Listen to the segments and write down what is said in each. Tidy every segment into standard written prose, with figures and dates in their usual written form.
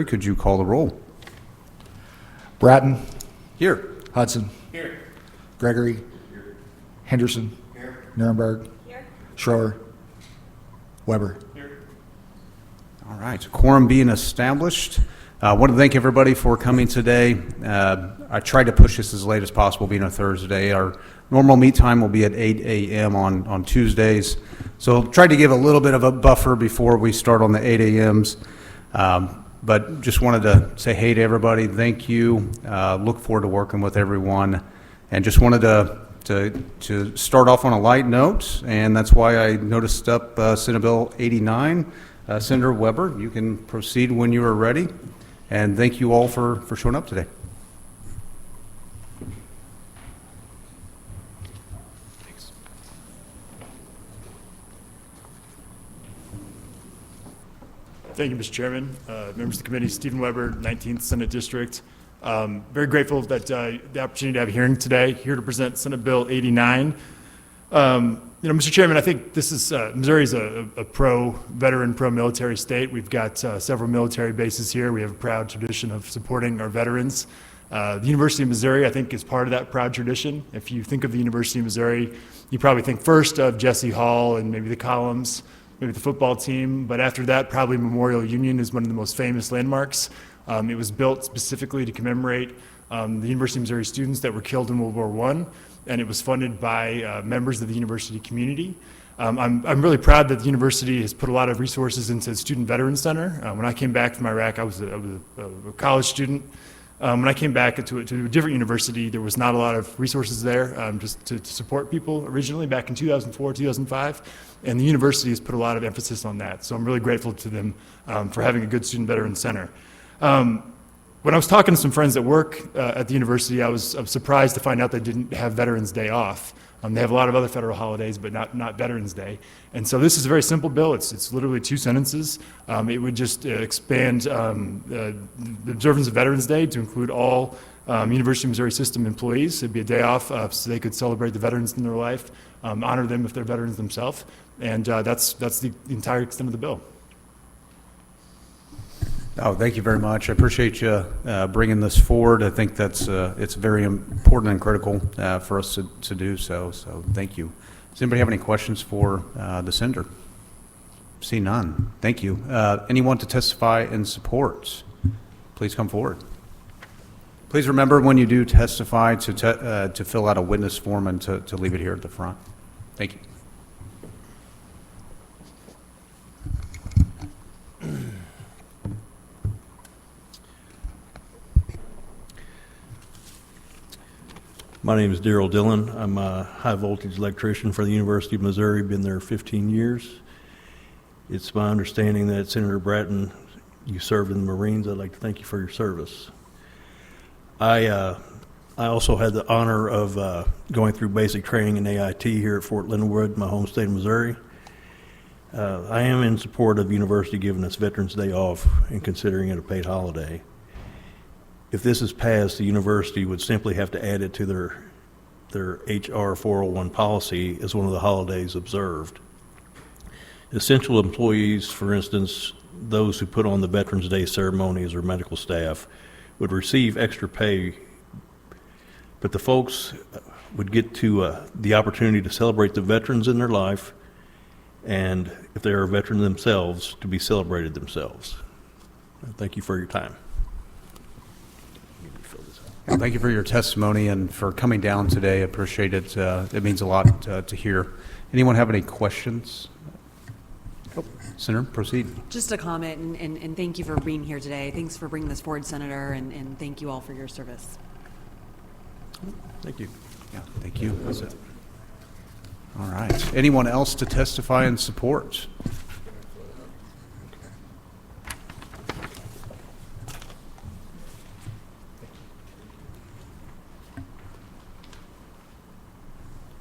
could you call the roll? Bratton. Here. Hudson. Here. Gregory. Here. Henderson. Here. Nuremberg. Here. Schroer. Weber. Here. All right, quorum being established. I want to thank everybody for coming today. I tried to push this as late as possible, being a Thursday. Our normal meet time will be at 8 a.m. on Tuesdays. So tried to give a little bit of a buffer before we start on the 8 a.m.s. But just wanted to say hey to everybody. Thank you. Look forward to working with everyone. And just wanted to start off on a light note, and that's why I noticed up Senate Bill 89. Senator Weber, you can proceed when you are ready. And thank you all for showing up today. Thanks. Thank you, Mr. Chairman. Members of the committee, Stephen Weber, 19th Senate District. Very grateful that the opportunity to have a hearing today, here to present Senate Bill 89. Mr. Chairman, I think this is Missouri is a pro-veteran, pro-military state. We've got several military bases here. We have a proud tradition of supporting our veterans. The University of Missouri, I think, is part of that proud tradition. If you think of the University of Missouri, you probably think first of Jesse Hall and maybe the columns, maybe the football team, but after that, probably Memorial Union is one of the most famous landmarks. It was built specifically to commemorate the University of Missouri students that were killed in World War I. And it was funded by members of the university community. I'm really proud that the university has put a lot of resources into the Student Veterans Center. When I came back from Iraq, I was a college student. When I came back to a different university, there was not a lot of resources there just to support people originally back in 2004, 2005. And the university has put a lot of emphasis on that. So I'm really grateful to them for having a good Student Veterans Center. When I was talking to some friends that work at the university, I was surprised to find out they didn't have Veterans Day off. They have a lot of other federal holidays, but not Veterans Day. And so this is a very simple bill. It's literally 2 sentences. It would just expand the observance of Veterans Day to include all University of Missouri system employees. It'd be a day off so they could celebrate the veterans in their life, honor them if they're veterans themselves. And that's the entire extent of the bill. Oh, thank you very much. I appreciate you bringing this forward. I think that's it's very important and critical for us to do so. So thank you. Does anybody have any questions for the senator? See none. Thank you. Anyone to testify in support? Please come forward. Please remember when you do testify to fill out a witness form and to leave it here at the front. Thank you. My name is Daryl Dillon. I'm a high voltage electrician for the University of Missouri, been there 15 years. It's my understanding that Senator Bratton, you served in the Marines. I'd like to thank you for your service. I also had the honor of going through basic training in AIT here at Fort Leonard Wood, my home state of Missouri. I am in support of the university giving us Veterans Day off and considering it a paid holiday. If this is passed, the university would simply have to add it to their HR 401 policy as one of the holidays observed. Essential employees, for instance, those who put on the Veterans Day ceremonies or medical staff, would receive extra pay, but the folks would get to the opportunity to celebrate the veterans in their life, and if they are a veteran themselves, to be celebrated themselves. Thank you for your time. Well, thank you for your testimony and for coming down today. I appreciate it. It means a lot to hear. Anyone have any questions? Oh, Senator, proceed. Just a comment, and thank you for being here today. Thanks for bringing this forward, Senator, and thank you all for your service. Thank you. Yeah, thank you. That's it. All right. Anyone else to testify in support?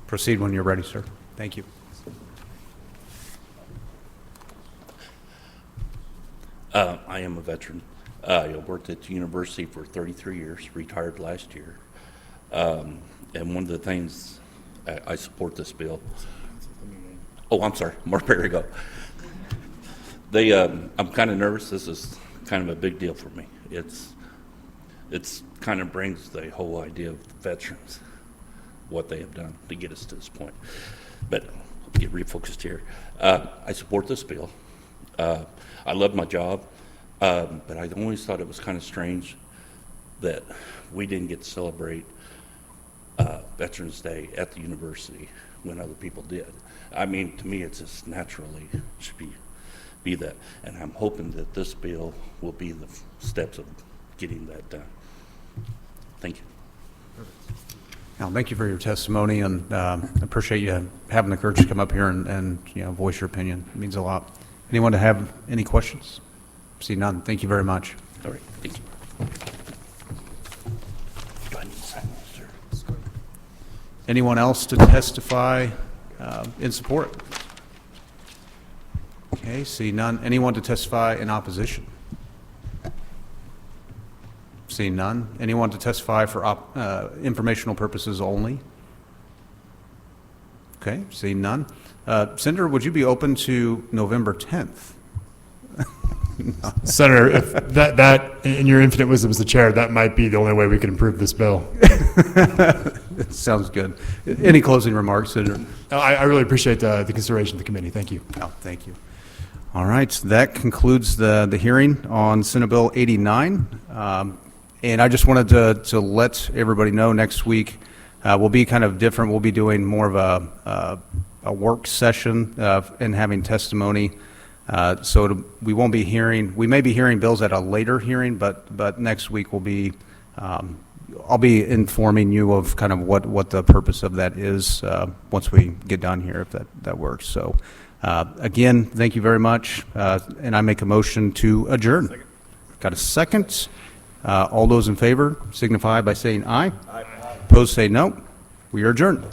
Proceed when you're ready, sir. Thank you. I am a veteran. I worked at the university for 33 years, retired last year. And one of the things, I support this bill. Oh, I'm sorry, more Perry go. I'm kind of nervous. This is kind of a big deal for me. It's kind of brings the whole idea of the veterans, what they have done to get us to this point. But I'll get refocused here. I support this bill. I love my job, but I always thought it was kind of strange that we didn't get to celebrate Veterans Day at the university when other people did. I mean, to me, it's just naturally should be that, and I'm hoping that this bill will be the steps of getting that done. Thank you. Al, thank you for your testimony, and appreciate you having the courage to come up here and voice your opinion. It means a lot. Anyone to have any questions? See none. Thank you very much. All right, thank you. Do I need to sign this, sir? Anyone else to testify in support? Okay, see none. Anyone to testify in opposition? Seeing none. Anyone to testify for informational purposes only? Okay, seeing none. Senator, would you be open to November 10th? Senator, if that in your infinite wisdom as the chair, that might be the only way we can improve this bill. Sounds good. Any closing remarks, Senator? No, I really appreciate the consideration of the committee. Thank you. Oh, thank you. All right, that concludes the hearing on Senate Bill 89. And I just wanted to let everybody know next week will be kind of different. We'll be doing more of a work session and having testimony. We won't be hearing, we may be hearing bills at a later hearing, but next week will be, I'll be informing you of kind of what the purpose of that is once we get done here, if that works. So again, thank you very much. And I make a motion to adjourn. Second. Got a second? All those in favor signify by saying aye. Aye. Opposed say no. We are adjourned.